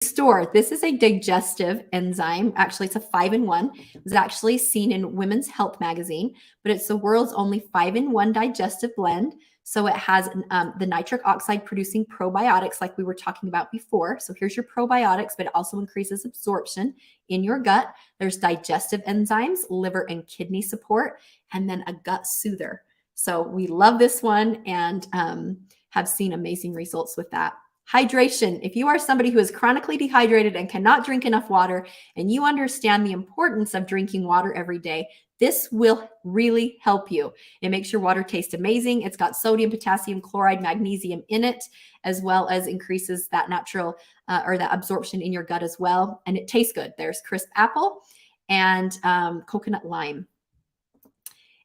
Store. This is a digestive enzyme. Actually, it's a 5-in-1. It was actually seen in Women's Health magazine, but it's the world's only 5-in-1 digestive blend. So it has the nitric oxide producing probiotics like we were talking about before. So here's your probiotics, but it also increases absorption in your gut. There's digestive enzymes, liver and kidney support, and then a gut soother. So we love this one and have seen amazing results with that. Hydration. If you are somebody who is chronically dehydrated and cannot drink enough water, and you understand the importance of drinking water every day, this will really help you. It makes your water taste amazing. It's got sodium, potassium, chloride, magnesium in it, as well as increases that natural or that absorption in your gut as well. And it tastes good. There's crisp apple and coconut lime.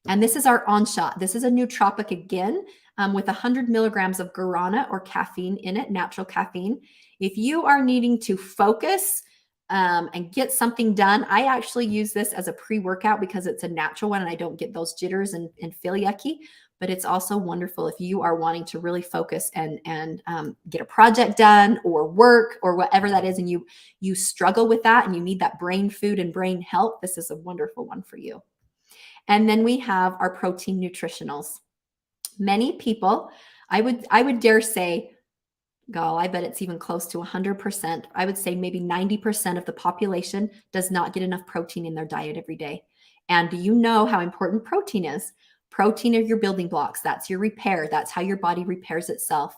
And this is our On Shot. This is a nootropic again with 100 milligrams of guarana or caffeine in it, natural caffeine. If you are needing to focus and get something done, I actually use this as a pre-workout because it's a natural one and I don't get those jitters and feel yucky. But it's also wonderful if you are wanting to really focus and get a project done or work or whatever that is, and you struggle with that and you need that brain food and brain health. This is a wonderful one for you. And then we have our protein nutritionals. Many people, I would dare say, I bet it's even close to 100%. I would say maybe 90% of the population does not get enough protein in their diet every day. And do you know how important protein is? Protein are your building blocks. That's your repair. That's how your body repairs itself.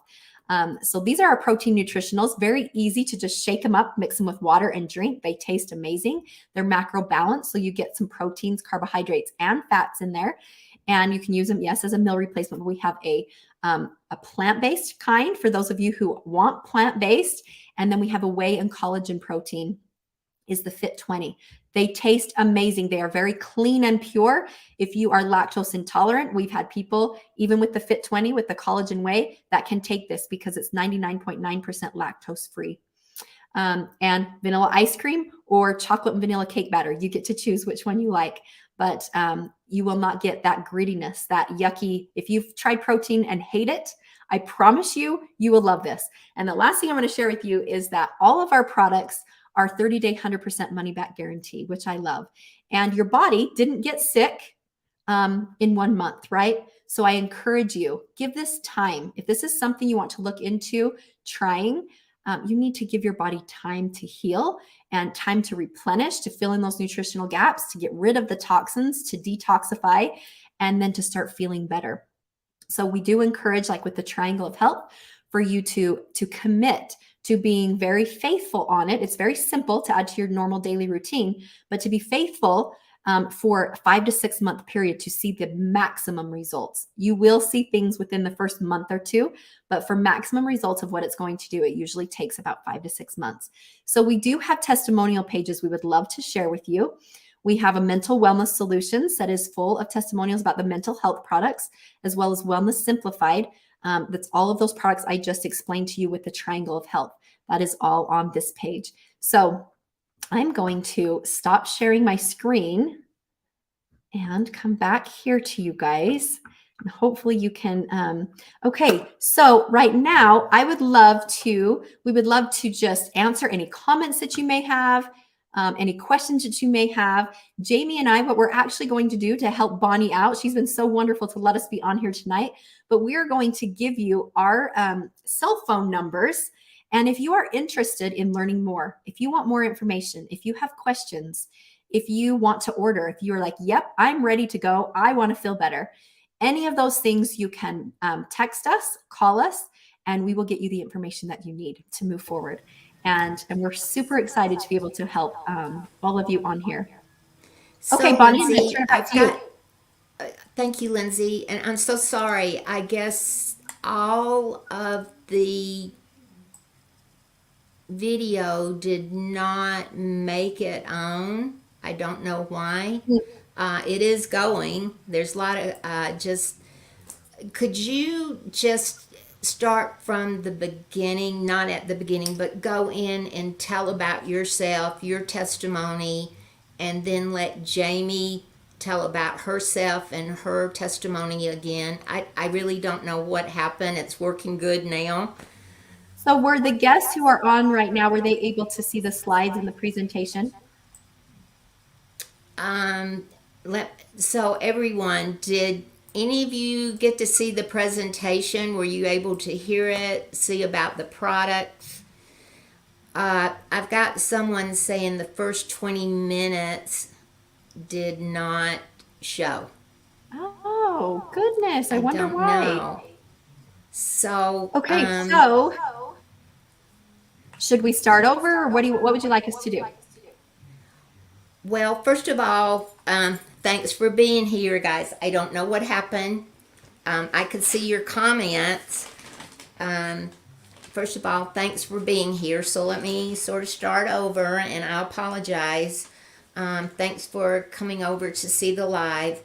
So these are our protein nutritionals. Very easy to just shake them up, mix them with water and drink. They taste amazing. They're macro balanced, so you get some proteins, carbohydrates, and fats in there. And you can use them, yes, as a meal replacement. But we have a plant-based kind for those of you who want plant-based. And then we have a whey and collagen protein is the Fit 20. They taste amazing. They are very clean and pure. If you are lactose intolerant, we've had people, even with the Fit 20, with the collagen whey, that can take this because it's 99.9% lactose free. And vanilla ice cream or chocolate and vanilla cake batter. You get to choose which one you like, but you will not get that grittiness, that yucky. If you've tried protein and hate it, I promise you, you will love this. And the last thing I'm going to share with you is that all of our products are 30-day 100% money back guarantee, which I love. And your body didn't get sick in 1 month, right? So I encourage you, give this time. If this is something you want to look into trying, you need to give your body time to heal and time to replenish, to fill in those nutritional gaps, to get rid of the toxins, to detoxify, and then to start feeling better. So we do encourage, like with the Triangle of Health, for you to commit to being very faithful on it. It's very simple to add to your normal daily routine, but to be faithful for a 5 to 6 month period to see the maximum results. You will see things within the first month or two, but for maximum results of what it's going to do, it usually takes about 5 to 6 months. So we do have testimonial pages we would love to share with you. We have a mental wellness solutions that is full of testimonials about the mental health products, as well as Wellness Simplified. That's all of those products I just explained to you with the Triangle of Health. That is all on this page. So I'm going to stop sharing my screen and come back here to you guys. And hopefully you can, okay, so right now we would love to just answer any comments that you may have, any questions that you may have. Jamie and I, what we're actually going to do to help Bonnie out, she's been so wonderful to let us be on here tonight, but we are going to give you our cell phone numbers. And if you are interested in learning more, if you want more information, if you have questions, if you want to order, if you're like, yep, I'm ready to go, I want to feel better, any of those things, you can text us, call us, and we will get you the information that you need to move forward. And we're super excited to be able to help all of you on here. So, Okay, Bonnie, I'm going Lindsay, to turn it back I've to you. got, thank you, Lindsay. And I'm so sorry. I guess all of the video did not make it on. I don't know why. It is going. There's a lot of could you just start from the beginning, not at the beginning, but go in and tell about yourself, your testimony, and then let Jamie tell about herself and her testimony again. I really don't know what happened. It's working good now. So were the guests who are on right now, were they able to see the slides in the presentation? Um, so everyone, did any of you get to see the presentation? Were you able to hear it, see about the products? I've got someone saying the first 20 minutes did not show. Oh, goodness. I I wonder don't why. know. So, Okay, so should we start over, or what would you like us to do? well, first of all, thanks for being here, guys. I don't know what happened. I could see your comments. Um, First of all, thanks for being here. So let me sort of start over, and I apologize. Thanks for coming over to see the live.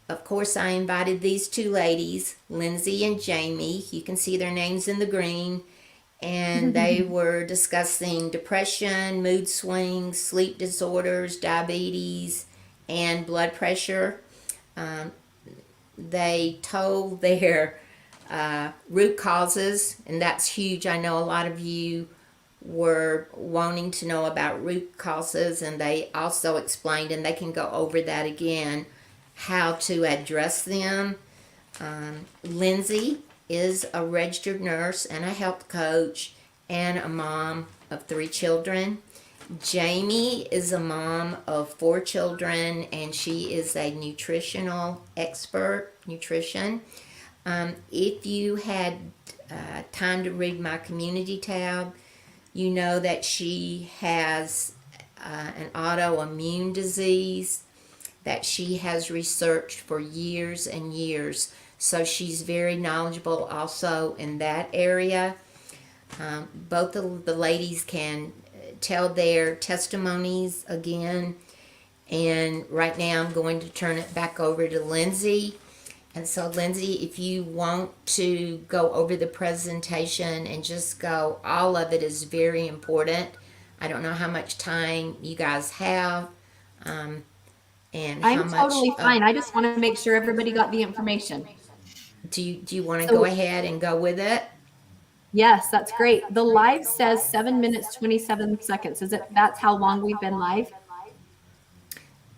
Of course, I invited these two ladies, Lindsay and Jamie. You can see their names in the green. And they were discussing depression, mood swings, sleep disorders, diabetes, and blood pressure. Um, they told their root causes, and that's huge. I know a lot of you were wanting to know about root causes, and they also explained, and they can go over that again, how to address them. Lindsay is a registered nurse and a health coach and a mom of 3 children. Jamie is a mom of 4 children, and she is a nutritional expert, nutrition. If you had time to read my community tab, you know that she has an autoimmune disease that she has researched for years and years. So she's very knowledgeable also in that area. Both of the ladies can tell their testimonies again. And right now I'm going to turn it back over to Lindsay. And so, Lindsay, if you want to go over the presentation and just go, all of it is very important. I don't know how much time you guys have. And how I'm much totally fine. I just want to make sure everybody got the information. do you want to go So ahead and go with it? yes, that's great. The live says 7 minutes, 27 seconds. Is it, that's how long we've been live?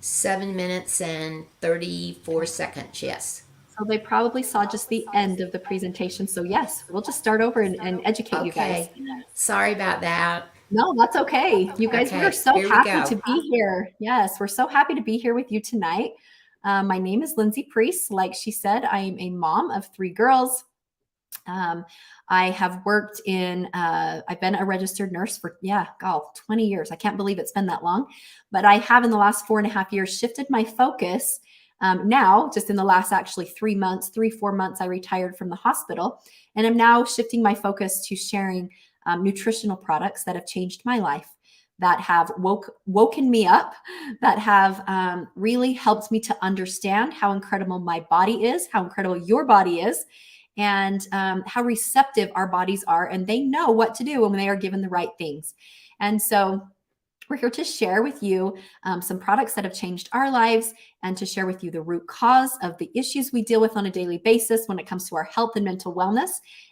7 minutes and 34 seconds. Yes. So they probably saw just the end of the presentation. So yes, we'll just start over and educate you guys. Okay. Sorry about that. No, that's okay. You guys, we are Okay, so here we happy go. to be here. Yes, we're so happy to be here with you tonight. My name is Lindsay Priest. Like she said, I am a mom of 3 girls. I have worked in, I've been a registered nurse for, 20 years. I can't believe it's been that long. But I have in the last 4.5 years shifted my focus. Now, just in the last actually 4 months, I retired from the hospital. And I'm now shifting my focus to sharing nutritional products that have changed my life, that have woken me up, that have really helped me to understand how incredible my body is, how incredible your body is, and how receptive our bodies are. And they know what to do when they are given the right things. And so we're here to share with you some products that have changed our lives, and to share with you the root cause of the issues we deal with on a daily basis when it comes to our health and mental wellness,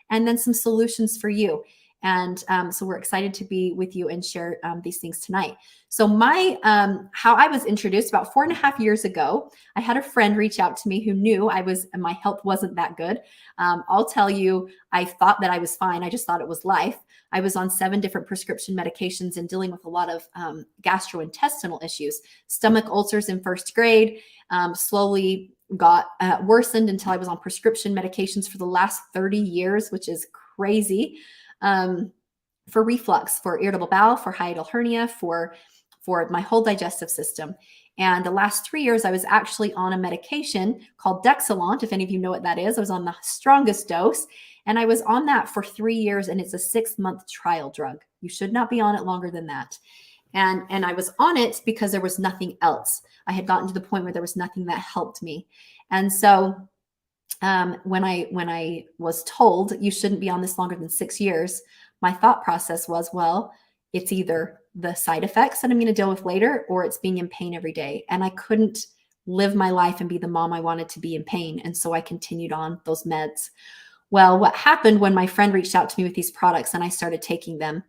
and then some solutions for you. And so we're excited to be with you and share these things tonight. So my how I was introduced about 4.5 years ago, I had a friend reach out to me who knew my health wasn't that good. I'll tell you, I thought that I was fine. I just thought it was life. I was on 7 different prescription medications and dealing with a lot of gastrointestinal issues, stomach ulcers in 1st grade, slowly got worsened until I was on prescription medications for the last 30 years, which is crazy. For reflux, for irritable bowel, for hiatal hernia, for my whole digestive system. And the last 3 years, I was actually on a medication called Dexilant. If any of you know what that is, I was on the strongest dose, and I was on that for 3 years, and it's a 6-month trial drug. You should not be on it longer than that. And I was on it because there was nothing else. I had gotten to the point where there was nothing that helped me. And so when I was told you shouldn't be on this longer than 6 years, my thought process was, well, it's either the side effects that I'm going to deal with later, or it's being in pain every day. And I couldn't live my life and be the mom I wanted to be in pain. And so I continued on those meds. Well, what happened when my friend reached out to me with these products and I started taking them,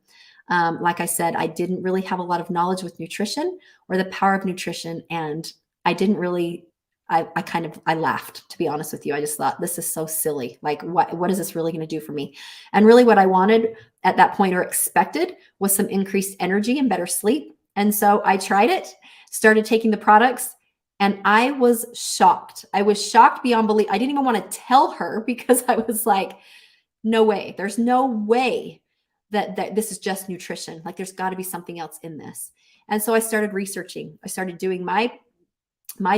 like I said, I didn't really have a lot of knowledge with nutrition or the power of nutrition. And I didn't really, I laughed, to be honest with you. I just thought, this is so silly. Like, what is this really going to do for me? And really what I wanted at that point or expected was some increased energy and better sleep. And so I tried it, started taking the products, and I was shocked. I was shocked beyond belief. I didn't even want to tell her because I was like, no way. There's no way that this is just nutrition. Like there's got to be something else in this. And so I started researching. I started doing my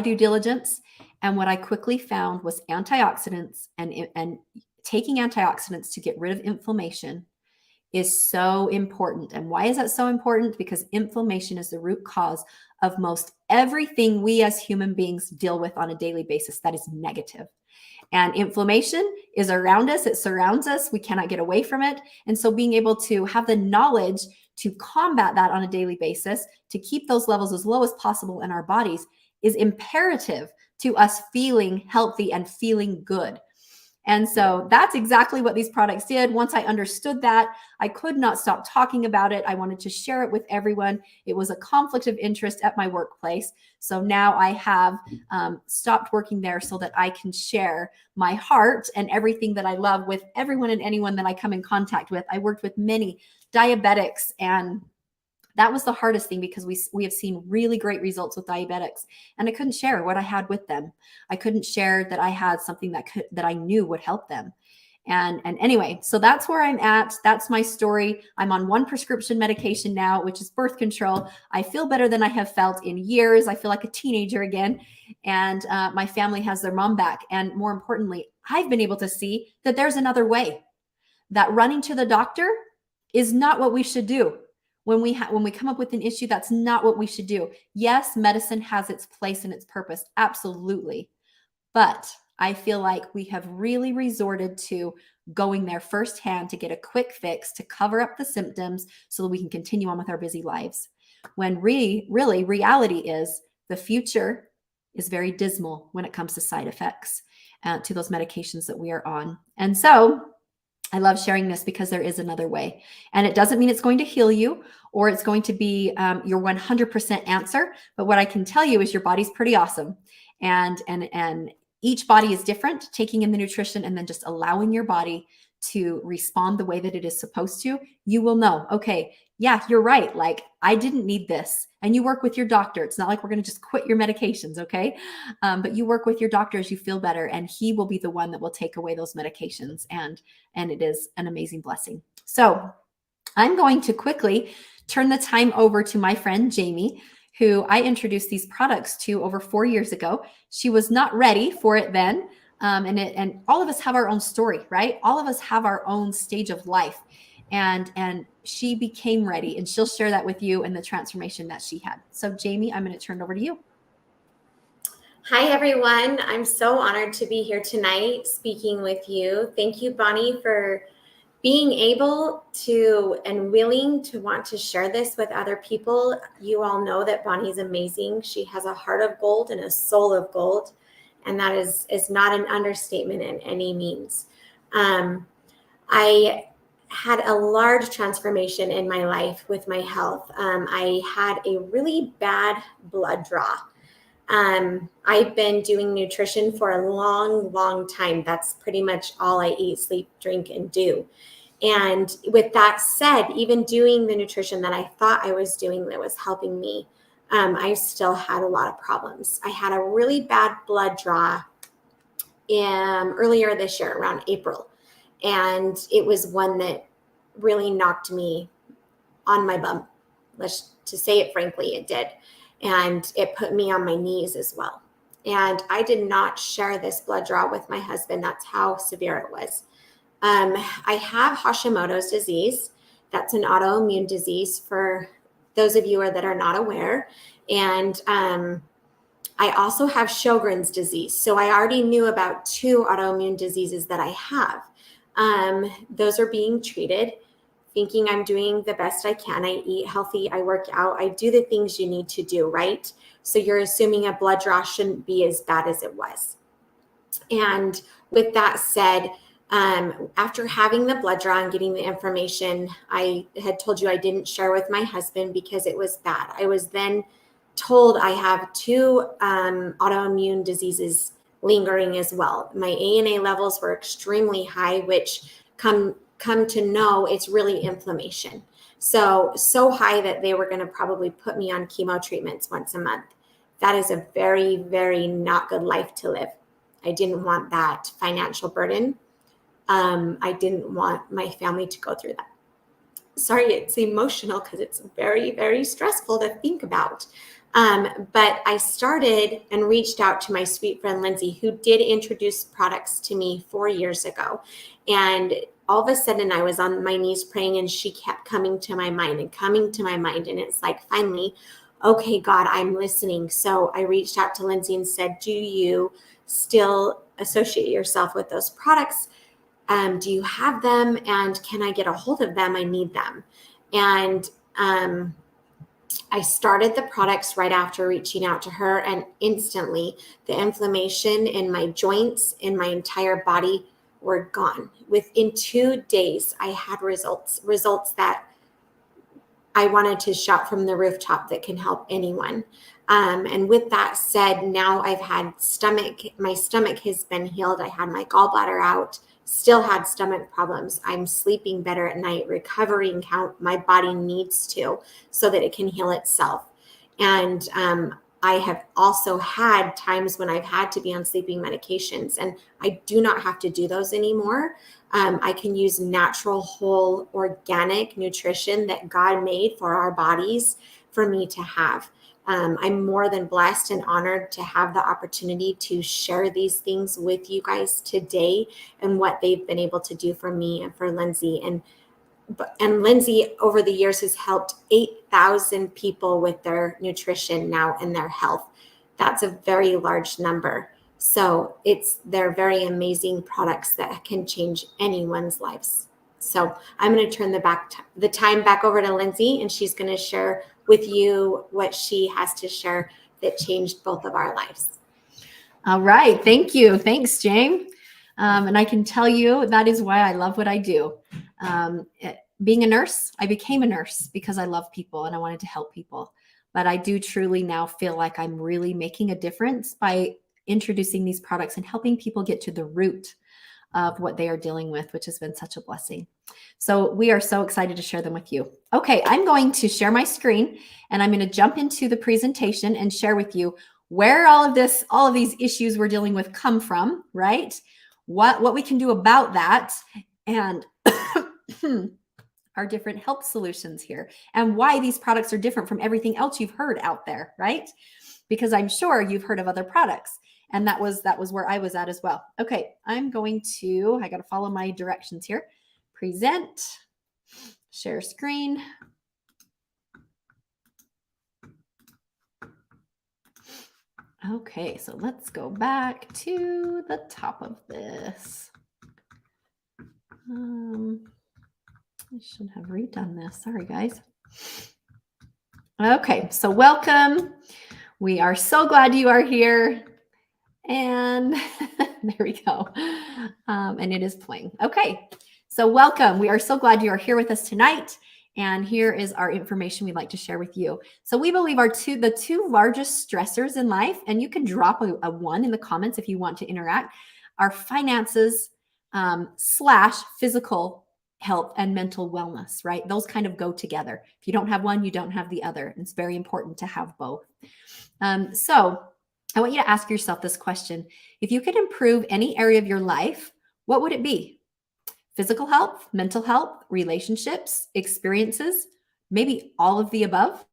due diligence, and what I quickly found was antioxidants and taking antioxidants to get rid of inflammation is so important. And why is that so important? Because inflammation is the root cause of most everything we as human beings deal with on a daily basis that is negative. And inflammation is around us, it surrounds us, we cannot get away from it. And so being able to have the knowledge to combat that on a daily basis, to keep those levels as low as possible in our bodies, is imperative to us feeling healthy and feeling good. And so that's exactly what these products did. Once I understood that, I could not stop talking about it. I wanted to share it with everyone. It was a conflict of interest at my workplace. So now I have stopped working there so that I can share my heart and everything that I love with everyone and anyone that I come in contact with. I worked with many diabetics, and that was the hardest thing because we have seen really great results with diabetics, and I couldn't share what I had with them. I couldn't share that I had something that I knew would help them. And anyway, so that's where I'm at. That's my story. I'm on one prescription medication now, which is birth control. I feel better than I have felt in years. I feel like a teenager again. And my family has their mom back. And more importantly, I've been able to see that there's another way, that running to the doctor is not what we should do. When we come up with an issue, that's not what we should do. Yes, medicine has its place and its purpose, absolutely. But I feel like we have really resorted to going there firsthand to get a quick fix to cover up the symptoms so that we can continue on with our busy lives. When really reality is the future is very dismal when it comes to side effects to those medications that we are on. And so I love sharing this because there is another way. And it doesn't mean it's going to heal you or it's going to be your 100% answer. But what I can tell you is your body's pretty awesome. And each body is different. Taking in the nutrition and then just allowing your body to respond the way that it is supposed to, you will know, okay, yeah, you're right. Like I didn't need this. And you work with your doctor. It's not like we're going to just quit your medications. Okay. But you work with your doctor as you feel better, and he will be the one that will take away those medications. And it is an amazing blessing. So I'm going to quickly turn the time over to my friend, Jamie, who I introduced these products to over 4 years ago. She was not ready for it then. And all of us have our own story, right? All of us have our own stage of life. And she became ready, and she'll share that with you and the transformation that she had. So Jamie, I'm going to turn it over to you. Hi, everyone. I'm so honored to be here tonight speaking with you. Thank you, Bonnie, for being able to and willing to want to share this with other people. You all know that Bonnie's amazing. She has a heart of gold and a soul of gold, and that is not an understatement in any means. I had a large transformation in my life with my health. I had a really bad blood draw. I've been doing nutrition for a long time. That's pretty much all I eat, sleep, drink, and do. And with that said, even doing the nutrition that I thought I was doing that was helping me, I still had a lot of problems. I had a really bad blood draw earlier this year, around April. And it was one that really knocked me on my bum. To say it frankly, it did. And it put me on my knees as well. And I did not share this blood draw with my husband. That's how severe it was. I have Hashimoto's disease. That's an autoimmune disease for those of you that are not aware. And I also have Sjogren's disease. So I already knew about 2 autoimmune diseases that I have. Those are being treated, thinking I'm doing the best I can. I eat healthy, I work out, I do the things you need to do, right? So you're assuming a blood draw shouldn't be as bad as it was. And with that said, After having the blood draw and getting the information, I had told you I didn't share with my husband because it was bad. I was then told I have two autoimmune diseases lingering as well. My ANA levels were extremely high, which come to know it's really inflammation. So high that they were going to probably put me on chemo treatments once a month. That is a very, very not good life to live. I didn't want that financial burden. I didn't want my family to go through that. Sorry, it's emotional because it's very, very stressful to think about. But I started and reached out to my sweet friend, Lindsay, who did introduce products to me 4 years ago. And all of a sudden I was on my knees praying, and she kept coming to my mind and coming to my mind. And it's like, finally, okay, God, I'm listening. So I reached out to Lindsay and said, do you still associate yourself with those products? Do you have them? And can I get a hold of them? I need them. And I started the products right after reaching out to her, and instantly the inflammation in my joints, in my entire body were gone. Within 2 days, I had results that I wanted to shout from the rooftop that can help anyone. And with that said, now I've had my stomach has been healed. I had my gallbladder out, still had stomach problems. I'm sleeping better at night, recovering how my body needs to so that it can heal itself. And I have also had times when I've had to be on sleeping medications, and I do not have to do those anymore. I can use natural, whole, organic nutrition that God made for our bodies for me to have. I'm more than blessed and honored to have the opportunity to share these things with you guys today and what they've been able to do for me and for Lindsay. And Lindsay over the years has helped 8,000 people with their nutrition now and their health. That's a very large number. So they're very amazing products that can change anyone's lives. So I'm going to turn the time back over to Lindsay, and she's going to share with you what she has to share that changed both of our lives. All right. Thank you. Thanks, Jane. And I can tell you that is why I love what I do. Being a nurse, I became a nurse because I love people and I wanted to help people. But I do truly now feel like I'm really making a difference by introducing these products and helping people get to the root of what they are dealing with, which has been such a blessing. So we are so excited to share them with you. Okay, I'm going to share my screen, and I'm going to jump into the presentation and share with you where all of these issues we're dealing with come from, right? What we can do about that, and our different health solutions here, and why these products are different from everything else you've heard out there, right? Because I'm sure you've heard of other products. And that was where I was at as well. Okay, I got to follow my directions here. Present, share screen. Okay, so let's go back to the top of this. I should have redone this. Sorry, guys. Okay, so welcome. We are so glad you are here. And there we go. And it is playing. Okay, so welcome. We are so glad you are here with us tonight. And here is our information we'd like to share with you. So we believe the two largest stressors in life, and you can drop a 1 in the comments if you want to interact, are finances / physical health and mental wellness, right? Those kind of go together. If you don't have one, you don't have the other. It's very important to have both. So I want you to ask yourself this question. If you could improve any area of your life, what would it be? Physical health, mental health, relationships, experiences, maybe all of the above?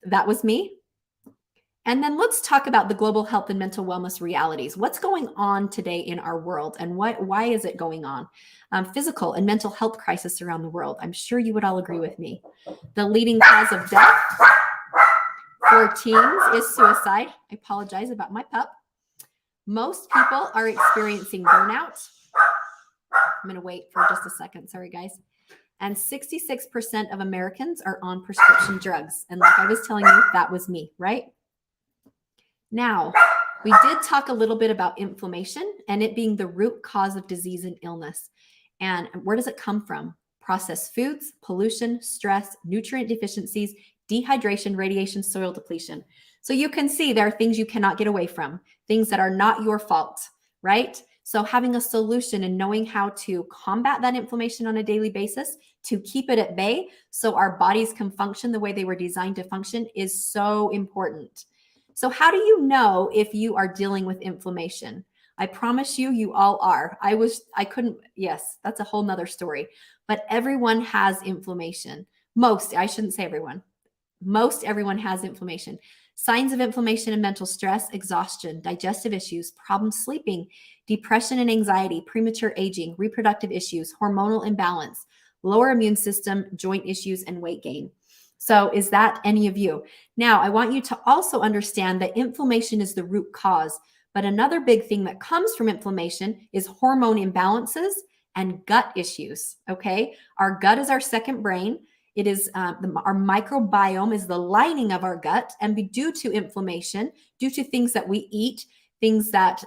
That was me. And then let's talk about the global health and mental wellness realities. What's going on today in our world, and why is it going on? Physical and mental health crisis around the world. I'm sure you would all agree with me. The leading cause of death for teens is suicide. I apologize about my pup. Most people are experiencing burnout. I'm going to wait for just a second. Sorry, guys. And 66% of Americans are on prescription drugs. And like I was telling you, that was me, right? Now, we did talk a little bit about inflammation and it being the root cause of disease and illness. And where does it come from? Processed foods, pollution, stress, nutrient deficiencies, dehydration, radiation, soil depletion. So you can see there are things you cannot get away from, things that are not your fault, right? So having a solution and knowing how to combat that inflammation on a daily basis to keep it at bay so our bodies can function the way they were designed to function is so important. So how do you know if you are dealing with inflammation? I promise you, you all are. Yes, that's a whole nother story. But everyone has inflammation. I shouldn't say everyone. Most everyone has inflammation. Signs of inflammation and mental stress, exhaustion, digestive issues, problems sleeping, depression and anxiety, premature aging, reproductive issues, hormonal imbalance, lower immune system, joint issues, and weight gain. So is that any of you? Now, I want you to also understand that inflammation is the root cause. But another big thing that comes from inflammation is hormone imbalances and gut issues. Okay. Our gut is our second brain. It is our microbiome is the lining of our gut, and due to inflammation, due to things that we eat, things that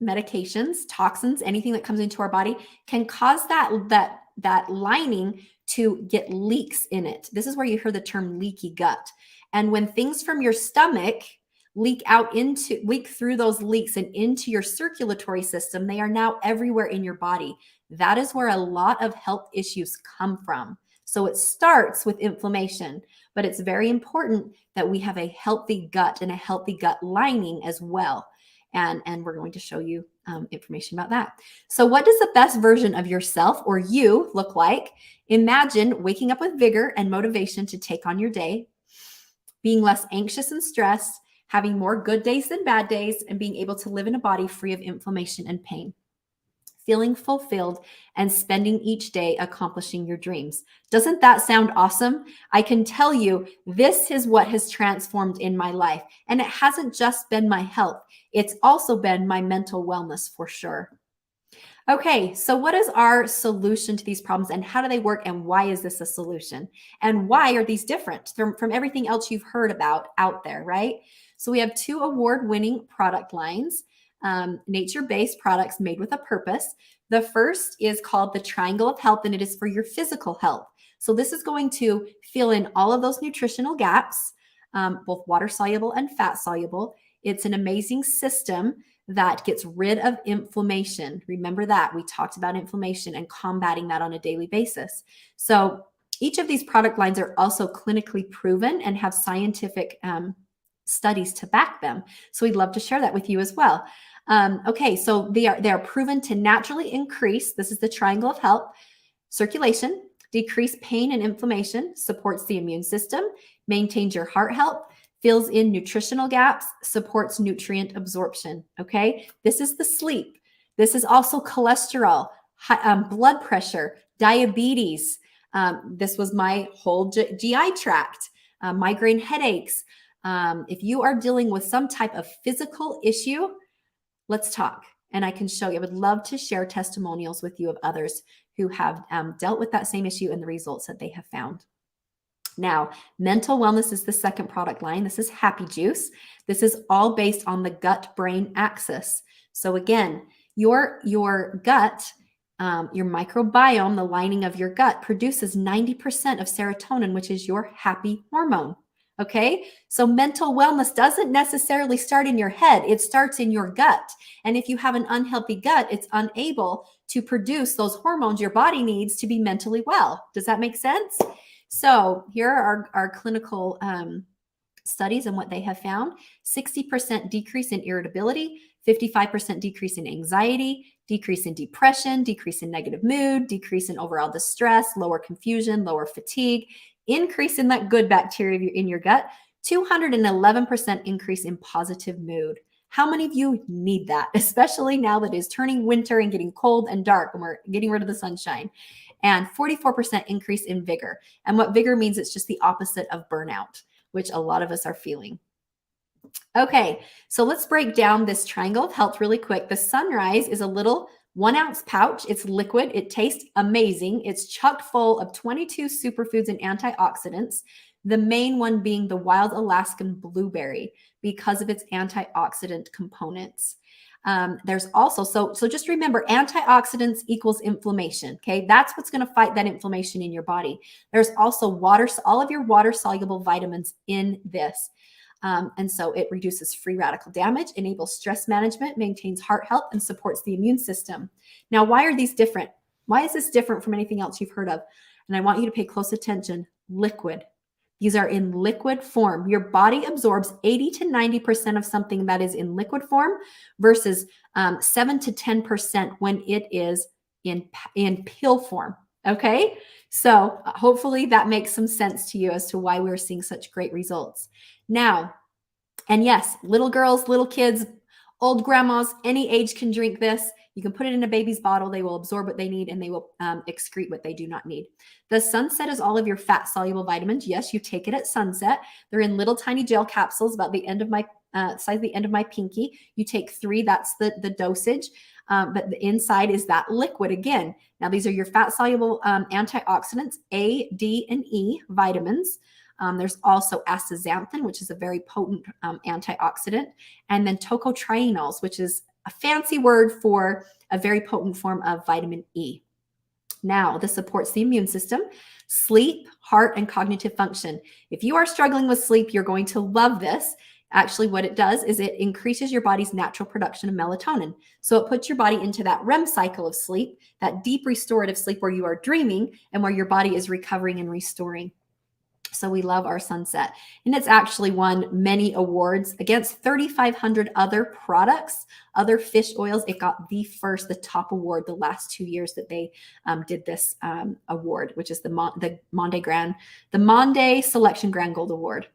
medications, toxins, anything that comes into our body can cause that lining to get leaks in it. This is where you hear the term leaky gut. And when things from your stomach leak through those leaks and into your circulatory system, they are now everywhere in your body. That is where a lot of health issues come from. So it starts with inflammation, but it's very important that we have a healthy gut and a healthy gut lining as well. And we're going to show you information about that. So what does the best version of yourself or you look like? Imagine waking up with vigor and motivation to take on your day, being less anxious and stressed, having more good days than bad days, and being able to live in a body free of inflammation and pain, feeling fulfilled, and spending each day accomplishing your dreams. Doesn't that sound awesome? I can tell you this is what has transformed in my life. And it hasn't just been my health. It's also been my mental wellness for sure. Okay, so what is our solution to these problems and how do they work and why is this a solution? And why are these different from everything else you've heard about out there, right? So we have 2 award-winning product lines, nature-based products made with a purpose. The first is called the Triangle of Health, and it is for your physical health. So this is going to fill in all of those nutritional gaps, both water-soluble and fat-soluble. It's an amazing system that gets rid of inflammation. Remember that we talked about inflammation and combating that on a daily basis. So each of these product lines are also clinically proven and have scientific studies to back them. So we'd love to share that with you as well. Okay, so they are proven to naturally increase, this is the Triangle of Health, circulation, decrease pain and inflammation, supports the immune system, maintains your heart health, fills in nutritional gaps, supports nutrient absorption. Okay, this is the sleep. This is also cholesterol, blood pressure, diabetes. This was my whole GI tract, migraine headaches. If you are dealing with some type of physical issue, let's talk. And I can show you. I would love to share testimonials with you of others who have dealt with that same issue and the results that they have found. Now, mental wellness is the second product line. This is Happy Juice. This is all based on the gut-brain axis. So again, your gut, your microbiome, the lining of your gut, produces 90% of serotonin, which is your happy hormone. Okay, so mental wellness doesn't necessarily start in your head. It starts in your gut. And if you have an unhealthy gut, it's unable to produce those hormones your body needs to be mentally well. Does that make sense? So here are our clinical studies and what they have found. 60% decrease in irritability, 55% decrease in anxiety, decrease in depression, decrease in negative mood, decrease in overall distress, lower confusion, lower fatigue, increase in that good bacteria in your gut, 211% increase in positive mood. How many of you need that, especially now that it is turning winter and getting cold and dark and we're getting rid of the sunshine? And 44% increase in vigor. And what vigor means, it's just the opposite of burnout, which a lot of us are feeling. Okay, so let's break down this Triangle of Health really quick. The Sunrise is a little 1-ounce pouch. It's liquid. It tastes amazing. It's chock full of 22 superfoods and antioxidants. The main one being the wild Alaskan blueberry because of its antioxidant components. There's also, so just remember, antioxidants equals inflammation. Okay. That's what's going to fight that inflammation in your body. There's also water, all of your water soluble vitamins in this. And so it reduces free radical damage, enables stress management, maintains heart health, and supports the immune system. Now, why are these different? Why is this different from anything else you've heard of? And I want you to pay close attention. Liquid. These are in liquid form. Your body absorbs 80 to 90% of something that is in liquid form versus 7 to 10% when it is in pill form. Okay. So hopefully that makes some sense to you as to why we're seeing such great results. Now, and yes, little girls, little kids, old grandmas, any age can drink this. You can put it in a baby's bottle. They will absorb what they need and they will excrete what they do not need. The Sunset is all of your fat soluble vitamins. Yes, you take it at sunset. They're in little tiny gel capsules about the end of my size, the end of my pinky. You take 3, that's the dosage. But the inside is that liquid again. Now, these are your fat soluble antioxidants, A, D, and E vitamins. There's also astaxanthin, which is a very potent antioxidant, and then tocotrienols, which is a fancy word for a very potent form of vitamin E. Now, this supports the immune system, sleep, heart, and cognitive function. If you are struggling with sleep, you're going to love this. Actually, what it does is it increases your body's natural production of melatonin. So it puts your body into that REM cycle of sleep, that deep restorative sleep where you are dreaming and where your body is recovering and restoring. So we love our Sunset. And it's actually won many awards against 3,500 other products, other fish oils. It got the top award the last 2 years that they did this award, which is the Monday Selection Grand Gold Award.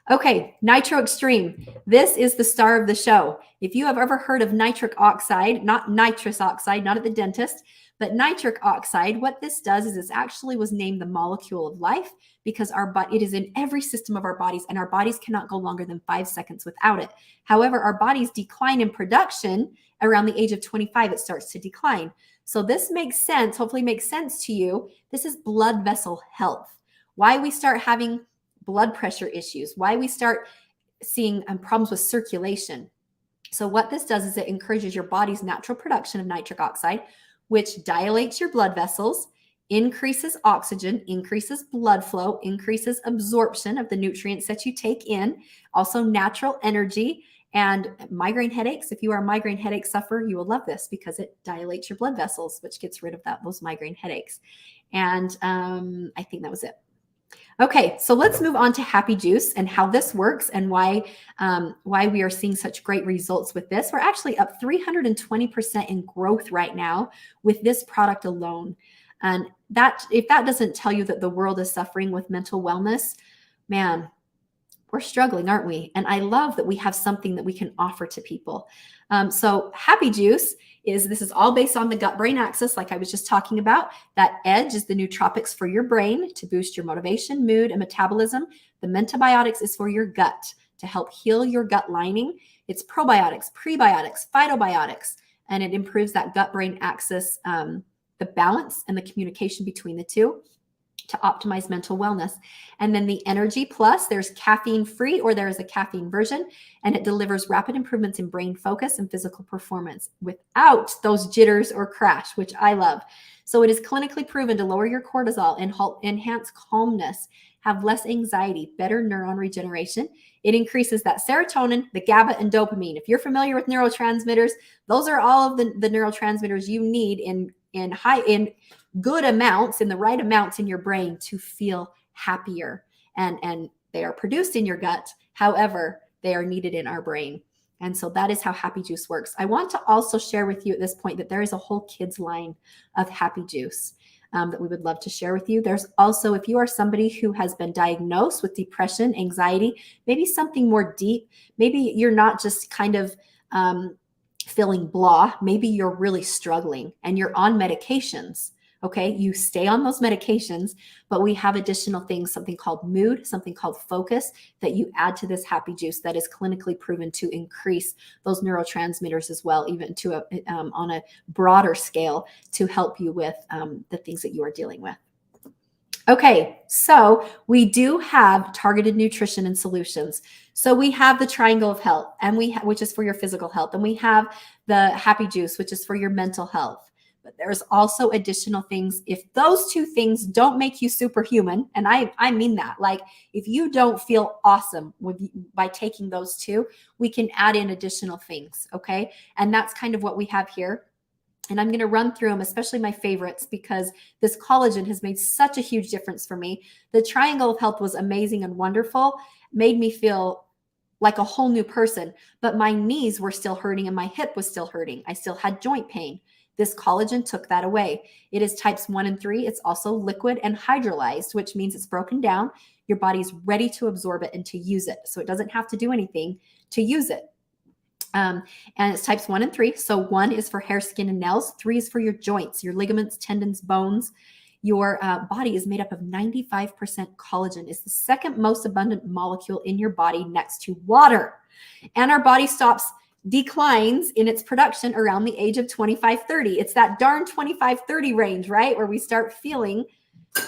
Okay, Nitro Extreme. This is the star of the show. If you have ever heard of nitric oxide, not nitrous oxide, not at the dentist, but nitric oxide, what this does is it actually was named the molecule of life because it is in every system of our bodies, and our bodies cannot go longer than 5 seconds without it. However, our bodies decline in production around the age of 25. It starts to decline. So this makes sense, hopefully makes sense to you. This is blood vessel health. Why we start having blood pressure issues, why we start seeing problems with circulation. So what this does is it encourages your body's natural production of nitric oxide, which dilates your blood vessels, increases oxygen, increases blood flow, increases absorption of the nutrients that you take in, also natural energy and migraine headaches. If you are a migraine headache sufferer, you will love this because it dilates your blood vessels, which gets rid of those migraine headaches. And I think that was it. Okay, so let's move on to Happy Juice and how this works and why we are seeing such great results with this. We're actually up 320% in growth right now with this product alone. And if that doesn't tell you that the world is suffering with mental wellness, man, we're struggling, aren't we? And I love that we have something that we can offer to people. So Happy Juice this is all based on the gut-brain axis, like I was just talking about. That edge is the nootropics for your brain to boost your motivation, mood, and metabolism. The Mentabiotics is for your gut to help heal your gut lining. It's probiotics, prebiotics, phytobiotics, and it improves that gut-brain axis, the balance and the communication between the two to optimize mental wellness. And then the Energy Plus, there's caffeine free or there is a caffeine version, and it delivers rapid improvements in brain focus and physical performance without those jitters or crash, which I love. So it is clinically proven to lower your cortisol and enhance calmness, have less anxiety, better neuron regeneration. It increases that serotonin, the GABA, and dopamine. If you're familiar with neurotransmitters, those are all of the neurotransmitters you need in good amounts, in the right amounts in your brain to feel happier. And they are produced in your gut. However, they are needed in our brain. And so that is how Happy Juice works. I want to also share with you at this point that there is a whole kids line of Happy Juice that we would love to share with you. There's also, if you are somebody who has been diagnosed with depression, anxiety, maybe something more deep, maybe you're not just kind of feeling blah, maybe you're really struggling and you're on medications. Okay, you stay on those medications, but we have additional things, something called mood, something called focus that you add to this Happy Juice that is clinically proven to increase those neurotransmitters as well, even to on a broader scale to help you with the things that you are dealing with. Okay, so we do have targeted nutrition and solutions. So we have the Triangle of Health, and which is for your physical health, and we have the Happy Juice, which is for your mental health. But there's also additional things. If those two things don't make you superhuman, and I mean that, like if you don't feel awesome by taking those two, we can add in additional things. Okay, and that's kind of what we have here. And I'm going to run through them, especially my favorites, because this collagen has made such a huge difference for me. The Triangle of Health was amazing and wonderful, made me feel like a whole new person, but my knees were still hurting and my hip was still hurting. I still had joint pain. This collagen took that away. It is types 1 and 3. It's also liquid and hydrolyzed, which means it's broken down. Your body's ready to absorb it and to use it. So it doesn't have to do anything to use it. And it's types 1 and 3. So 1 is for hair, skin, and nails. 3 is for your joints, your ligaments, tendons, bones. Your body is made up of 95% collagen. It's the second most abundant molecule in your body next to water. And our body declines in its production around the age of 25, 30. It's that darn 25, 30 range, right? Where we start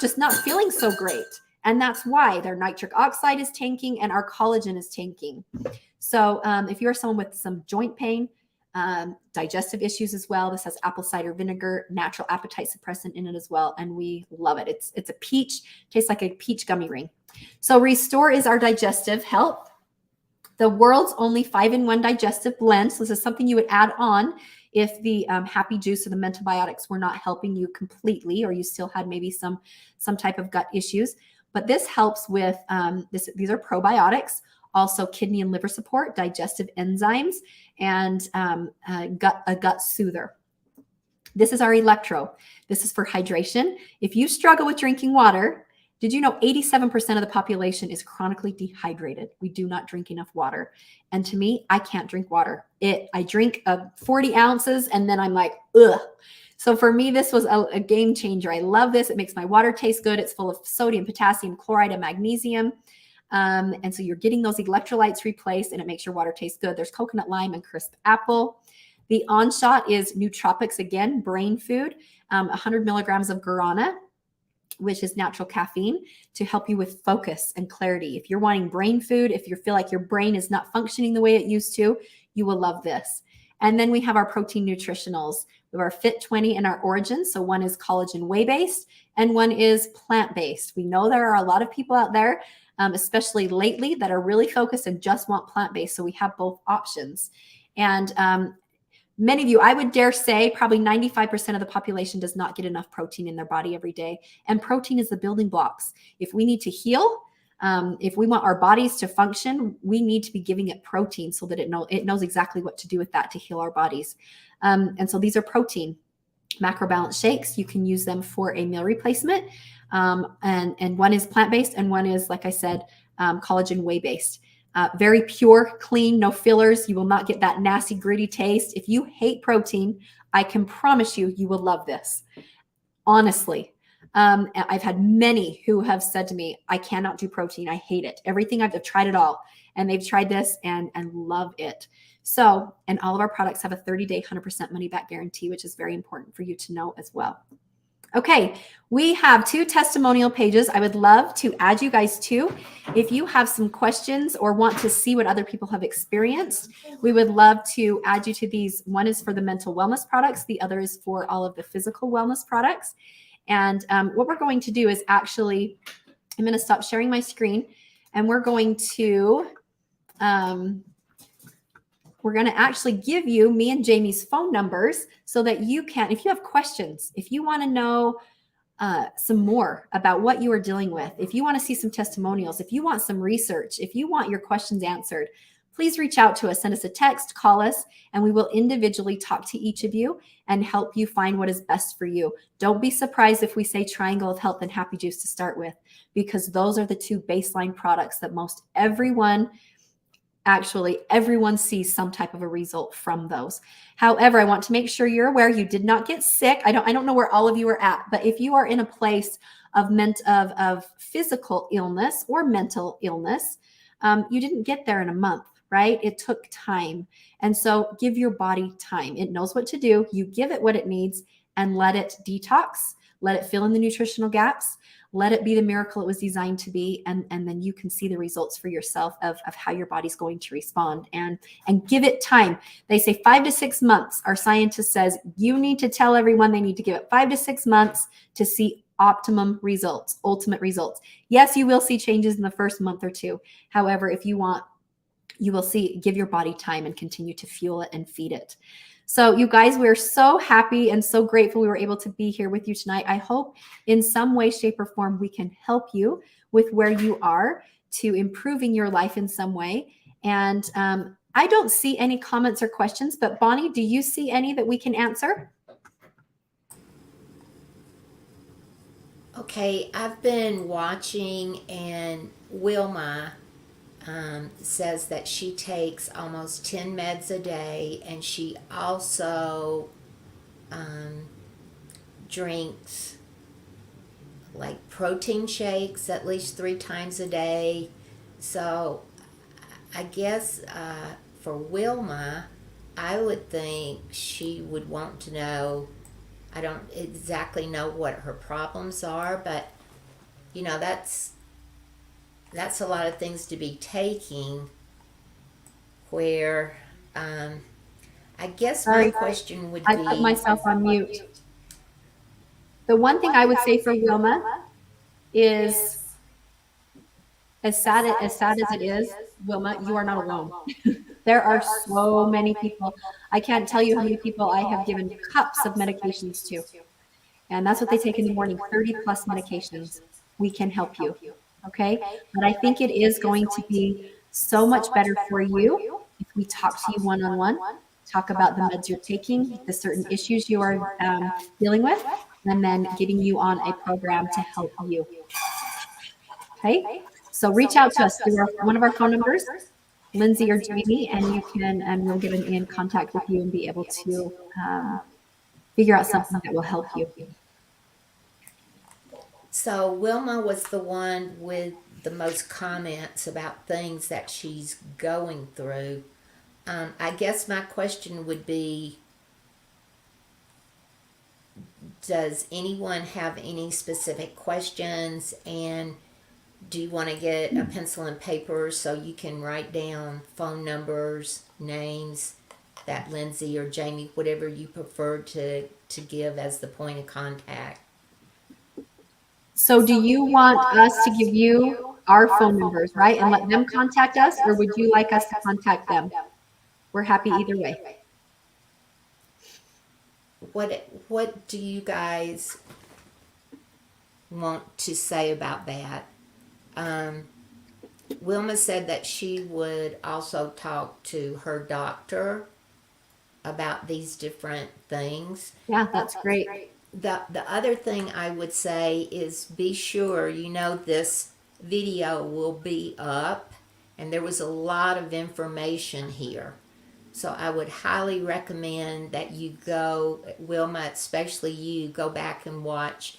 just not feeling so great. And that's why their nitric oxide is tanking and our collagen is tanking. So if you're someone with some joint pain, digestive issues as well, this has apple cider vinegar, natural appetite suppressant in it as well. And we love it. It's a peach, tastes like a peach gummy ring. So Restore is our digestive health. The world's only 5-in-1 digestive blend. So this is something you would add on if the Happy Juice or the Mentobiotics were not helping you completely, or you still had maybe some type of gut issues. But this helps with, these are probiotics, also kidney and liver support, digestive enzymes, and a gut soother. This is our Electro. This is for hydration. If you struggle with drinking water, did you know 87% of the population is chronically dehydrated? We do not drink enough water. And to me, I can't drink water. I drink 40 ounces and then I'm like, ugh. So for me, this was a game changer. I love this. It makes my water taste good. It's full of sodium, potassium, chloride, and magnesium. And so you're getting those electrolytes replaced and it makes your water taste good. There's coconut lime and crisp apple. The Onshot is nootropics again, brain food, 100 milligrams of guarana, which is natural caffeine to help you with focus and clarity. If you're wanting brain food, if you feel like your brain is not functioning the way it used to, you will love this. And then we have our protein nutritionals. We have our Fit 20 and our Origin. So one is collagen whey-based and one is plant-based. We know there are a lot of people out there, especially lately, that are really focused and just want plant-based. So we have both options. And many of you, I would dare say probably 95% of the population does not get enough protein in their body every day. And protein is the building blocks. If we need to heal, if we want our bodies to function, we need to be giving it protein so that it knows exactly what to do with that to heal our bodies. And so these are protein macro balance shakes. You can use them for a meal replacement. And one is plant-based and one is, like I said, collagen whey-based. Very pure, clean, no fillers. You will not get that nasty, gritty taste. If you hate protein, I can promise you, you will love this. Honestly. I've had many who have said to me, I cannot do protein. I hate it. Everything I've tried it all. And they've tried this and love it. So, and all of our products have a 30-day, 100% money back guarantee, which is very important for you to know as well. Okay, we have 2 testimonial pages I would love to add you guys to. If you have some questions or want to see what other people have experienced, we would love to add you to these. One is for the mental wellness products. The other is for all of the physical wellness products. And what we're going to do is actually, I'm going to stop sharing my screen and we're going to actually give you me and Jamie's phone numbers so that you can, if you have questions, if you want to know some more about what you are dealing with, if you want to see some testimonials, if you want some research, if you want your questions answered, please reach out to us, send us a text, call us, and we will individually talk to each of you and help you find what is best for you. Don't be surprised if we say Triangle of Health and Happy Juice to start with, because those are the 2 baseline products that everyone sees some type of a result from those. However, I want to make sure you're aware you did not get sick. I don't know where all of you are at, but if you are in a place of physical illness or mental illness, you didn't get there in a month, right? It took time. And so give your body time. It knows what to do. You give it what it needs and let it detox, let it fill in the nutritional gaps, let it be the miracle it was designed to be, and then you can see the results for yourself of how your body's going to respond, and give it time. They say 5 to 6 months. Our scientist says you need to tell everyone they need to give it 5 to 6 months to see optimum results, ultimate results. Yes, you will see changes in the first month or two. However, if you want, you will see, give your body time and continue to fuel it and feed it. So you guys, we're so happy and so grateful we were able to be here with you tonight. I hope in some way, shape, or form we can help you with where you are to improving your life in some way. And I don't see any comments or questions, but Bonnie, do you see any that we can answer? Okay, I've been watching, and Wilma says that she takes almost 10 meds a day, and she also drinks like protein shakes at least 3 times a day. So I guess for Wilma, I would think she would want to know. I don't exactly know what her problems are, but you know, that's a lot of things to be taking. Where I guess my question would be, I put myself on mute. The one thing I would say for Wilma is, as sad as it is, Wilma, you are not alone. There are so many people. I can't tell you how many people I have given cups of medications to. And that's what they take in the morning, 30 plus medications. We can help you. Okay. But I think it is going to be so much better for you if we talk to you one-on-one, talk about the meds you're taking, the certain issues you are dealing with, and then getting you on a program to help you. Okay. So reach out to us through one of our phone numbers, Lindsay or Jamie, and you can, we'll get in contact with you and be able to figure out something that will help you. So Wilma was the one with the most comments about things that she's going through. I guess my question would be, does anyone have any specific questions, and do you want to get a pencil and paper so you can write down phone numbers, names that Lindsay or Jamie, whatever you prefer to give as the point of contact? So do you want us to give you our phone numbers, right, and let them contact us, or would you like us to contact them? We're happy either way. What do you guys want to say about that? Wilma said that she would also talk to her doctor about these different things. Yeah, that's great. The other thing I would say is, be sure, you know, this video will be up, and there was a lot of information here. So I would highly recommend that you go, Wilma, especially you, go back and watch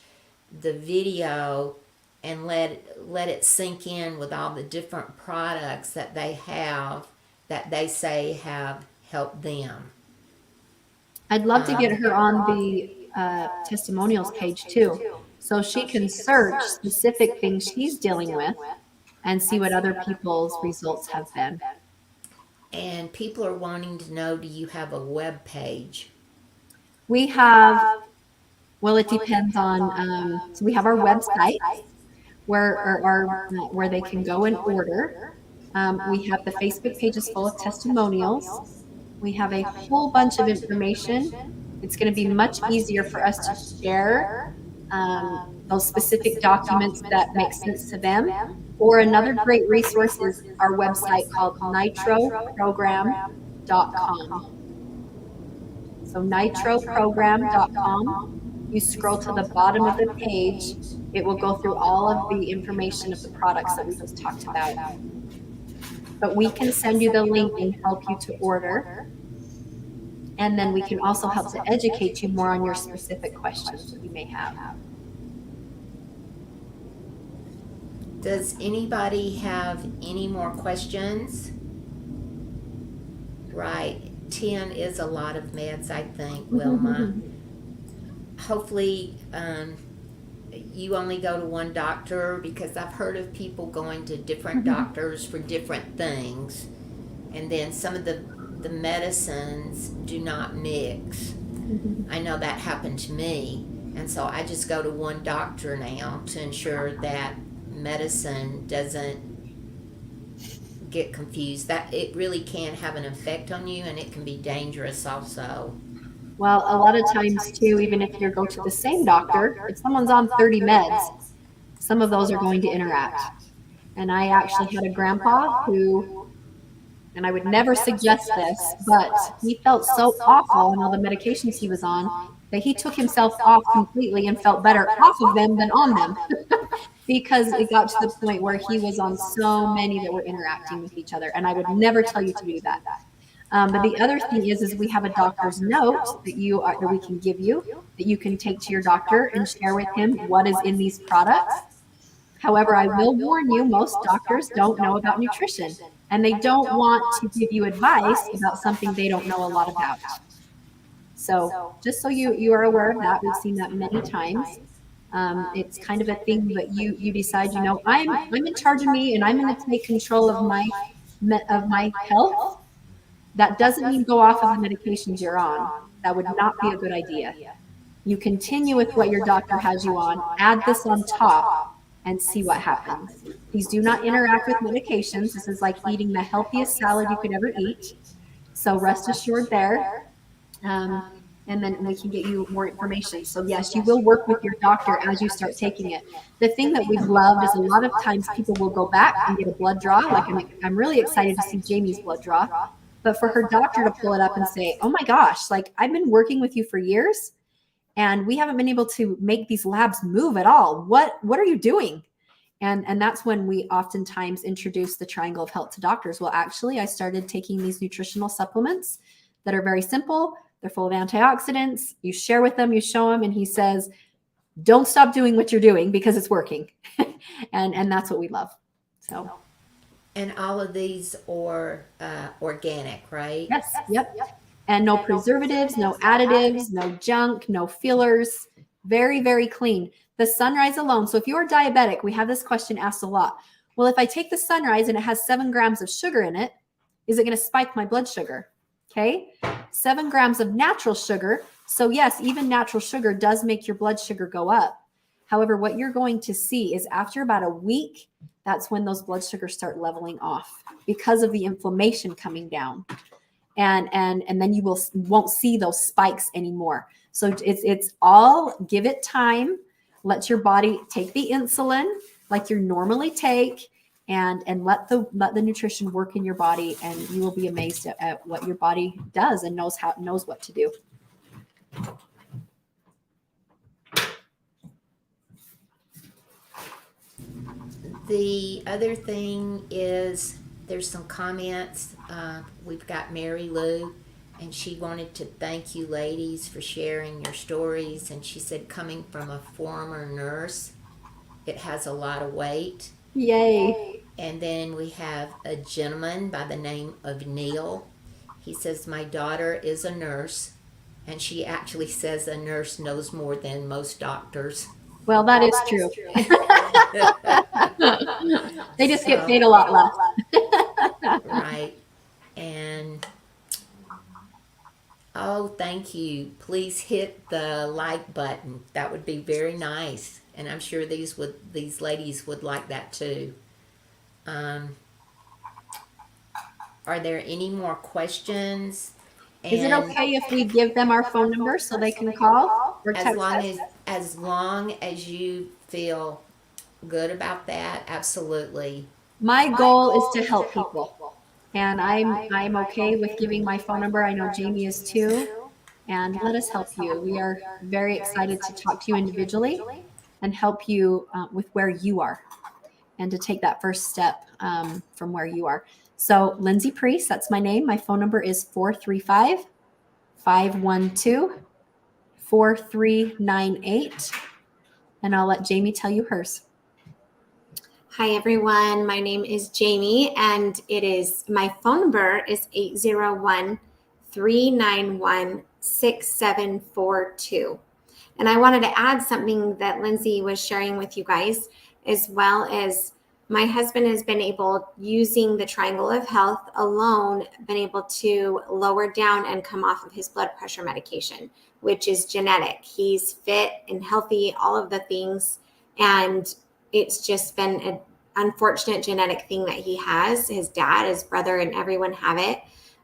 the video and let it sink in with all the different products that they have that they say have helped them. I'd love to get her on the testimonials page too, so she can search specific things she's dealing with and see what other people's results have been. And people are wanting to know, do you have a web page? We have, well, it depends on, so we have our website where they can go and order. We have the Facebook pages full of testimonials. We have a whole bunch of information. It's going to be much easier for us to share those specific documents that make sense to them. Or another great resource is our website called nitroprogram.com. So nitroprogram.com. You scroll to the bottom of the page, it will go through all of the information of the products that we just talked about. But we can send you the link and help you to order. And then we can also help to educate you more on your specific questions that you may have. Does anybody have any more questions? Right, 10 is a lot of meds, I think, Wilma. Hopefully, you only go to one doctor? Because I've heard of people going to different doctors for different things, and then some of the medicines do not mix. I know that happened to me, and so I just go to one doctor now to ensure that medicine doesn't get confused. That it really can have an effect on you, and it can be dangerous also. Well, a lot of times too, even if you go to the same doctor, if someone's on 30 meds, some of those are going to interact. And I actually had a grandpa who, and I would never suggest this, but he felt so awful on all the medications he was on that he took himself off completely and felt better off of them than on them because it got to the point where he was on so many that were interacting with each other. And I would never tell you to do that. But the other thing is we have a doctor's note that we can give you, that you can take to your doctor and share with him what is in these products. However, I will warn you, most doctors don't know about nutrition, and they don't want to give you advice about something they don't know a lot about. So just so you are aware of that, we've seen that many times. It's kind of a thing that you decide, I'm in charge of me and I'm going to take control of my health. That doesn't mean go off of the medications you're on. That would not be a good idea. You continue with what your doctor has you on, add this on top, and see what happens. These do not interact with medications. This is like eating the healthiest salad you could ever eat. So rest assured there. And then we can get you more information. So yes, you will work with your doctor as you start taking it. The thing that we've loved is a lot of times people will go back and get a blood draw. Like I'm really excited to see Jamie's blood draw. But for her doctor to pull it up and say, oh my gosh, like I've been working with you for years and we haven't been able to make these labs move at all. What are you doing? And that's when we oftentimes introduce the triangle of health to doctors. Well, actually, I started taking these nutritional supplements that are very simple. They're full of antioxidants. You share with them, you show him, and he says, don't stop doing what you're doing because it's working. and that's what we love. So. And all of these are organic, right? Yes. Yep. And no preservatives, no additives, no junk, no fillers. Very, very clean. The Sunrise alone. So if you're diabetic, we have this question asked a lot. Well, if I take the Sunrise and it has 7 grams of sugar in it, is it going to spike my blood sugar? Okay. 7 grams of natural sugar. So yes, even natural sugar does make your blood sugar go up. However, what you're going to see is after about a week, that's when those blood sugars start leveling off because of the inflammation coming down. And then you won't see those spikes anymore. So it's all, give it time, let your body take the insulin like you normally take, and let the nutrition work in your body, and you will be amazed at what your body does and knows what to do. The other thing is there's some comments. We've got Mary Lou, and she wanted to thank you ladies for sharing your stories. And she said, coming from a former nurse, it has a lot of weight. Yay. And then we have a gentleman by the name of Neil. He says, my daughter is a nurse, and she actually says a nurse knows more than most doctors. Well, that is true. They just get paid a lot less. Right. And oh, thank you. Please hit the like button. That would be very nice. And I'm sure these ladies would like that too. Are there any more questions? Is it okay if we give them our phone number so they can call or text us? As long as you feel good about that, absolutely. My goal is to help people, and I'm okay with giving my phone number. I know Jamie is too, and let us help you. We are very excited to talk to you individually and help you with where you are, and to take that first step from where you are. So Lindsay Priest, that's my name. My phone number is 435-512-4398. And I'll let Jamie tell you hers. Hi, everyone. My name is Jamie, and my phone number is 801-391-6742. And I wanted to add something that Lindsay was sharing with you guys, as well as my husband has been able, using the Triangle of Health alone, been able to lower down and come off of his blood pressure medication, which is genetic. He's fit and healthy, all of the things. And it's just been an unfortunate genetic thing that he has. His dad, his brother, and everyone have it.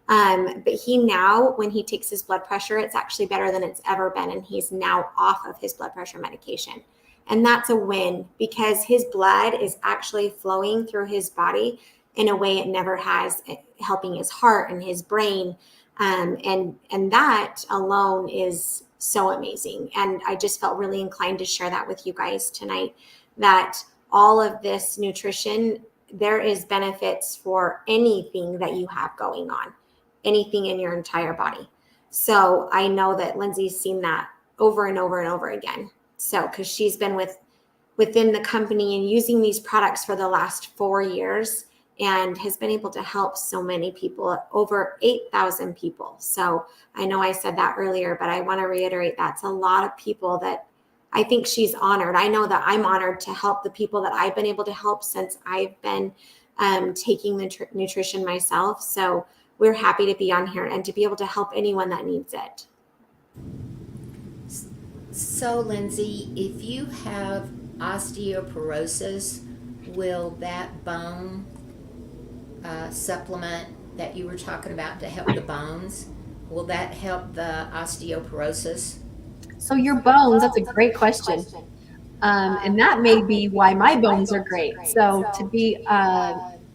But he now, when he takes his blood pressure, it's actually better than it's ever been. And he's now off of his blood pressure medication. And that's a win, because his blood is actually flowing through his body in a way it never has, helping his heart and his brain. And that alone is so amazing. And I just felt really inclined to share that with you guys tonight, that all of this nutrition, there is benefits for anything that you have going on, anything in your entire body. So I know that Lindsay's seen that over and over and over again. So, because she's been within the company and using these products for the last 4 years, and has been able to help so many people, over 8,000 people. So I know I said that earlier, but I want to reiterate, that's a lot of people that I think she's honored. I know that I'm honored to help the people that I've been able to help since I've been taking the nutrition myself. So we're happy to be on here and to be able to help anyone that needs it. So, Lindsay, if you have osteoporosis, will that bone supplement that you were talking about to help the bones, will that help the osteoporosis? So your bones, that's a great question. And that may be why my bones are great. So to be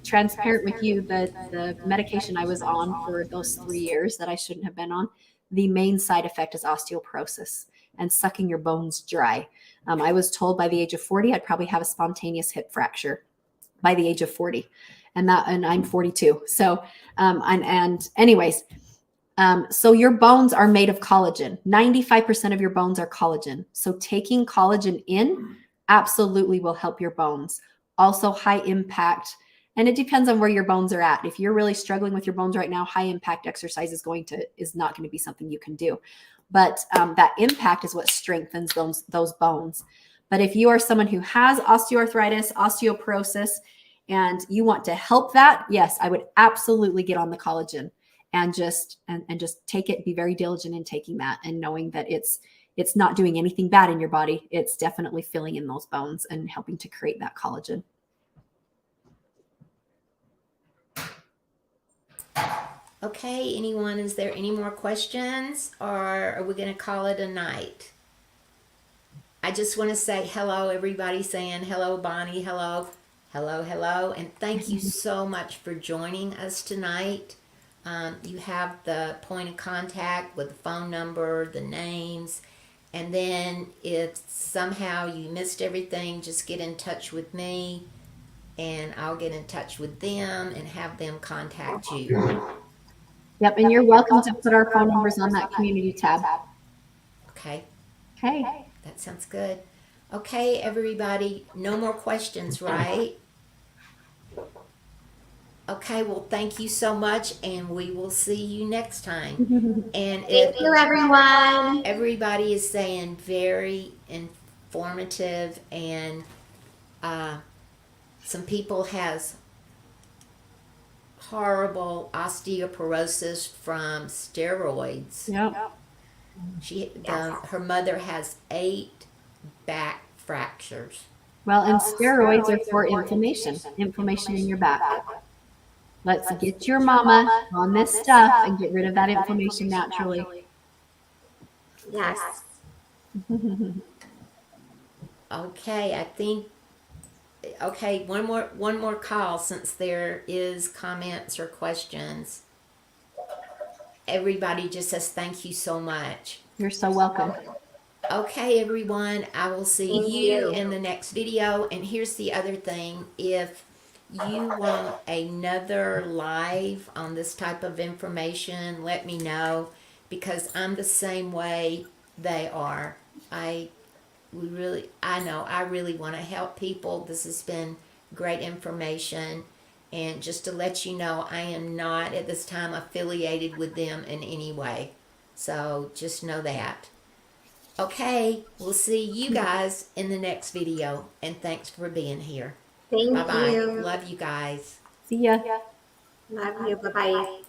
transparent with you, the medication I was on for those 3 years that I shouldn't have been on, the main side effect is osteoporosis and sucking your bones dry. I was told by the age of 40, I'd probably have a spontaneous hip fracture by the age of 40. And I'm 42. So, anyways, so your bones are made of collagen. 95% of your bones are collagen. So taking collagen in absolutely will help your bones. Also high impact, and it depends on where your bones are at. If you're really struggling with your bones right now, high impact exercise is not going to be something you can do. But that impact is what strengthens those bones. But if you are someone who has osteoarthritis, osteoporosis, and you want to help that, yes, I would absolutely get on the collagen and just take it. Be very diligent in taking that, and knowing that it's not doing anything bad in your body. It's definitely filling in those bones and helping to create that collagen. Okay, anyone, is there any more questions, or are we going to call it a night? I just want to say hello, everybody saying hello, Bonnie, hello, hello, hello, and thank you so much for joining us tonight. You have the point of contact with the phone number, the names, and then if somehow you missed everything, just get in touch with me, and I'll get in touch with them and have them contact you. Yep, and you're welcome to put our phone numbers on that community tab. Okay, Okay. that sounds good. Okay, everybody, no more questions, right? Okay, well, thank you so much, and we will see you next time. And Thank you, everyone. everybody is saying very informative, and some people has horrible osteoporosis from steroids. Yep. Her mother has 8 back fractures. Well, and steroids are for inflammation in your back. Let's get your mama on this stuff and get rid of that inflammation naturally. Yes. Okay, I think. Okay, one more call, since there is comments or questions. Everybody just says thank you so much. You're so welcome. Okay, everyone, I will see Thank you you. in the next video. And here's the other thing: if you want another live on this type of information, let me know, because I'm the same way they are. I really want to help people. This has been great information, and just to let you know, I am not at this time affiliated with them in any way, so just know that. Okay, we'll see you guys in the next video, and thanks for being here. Thank Bye bye. you. Love you guys. See ya. Love you. Bye bye.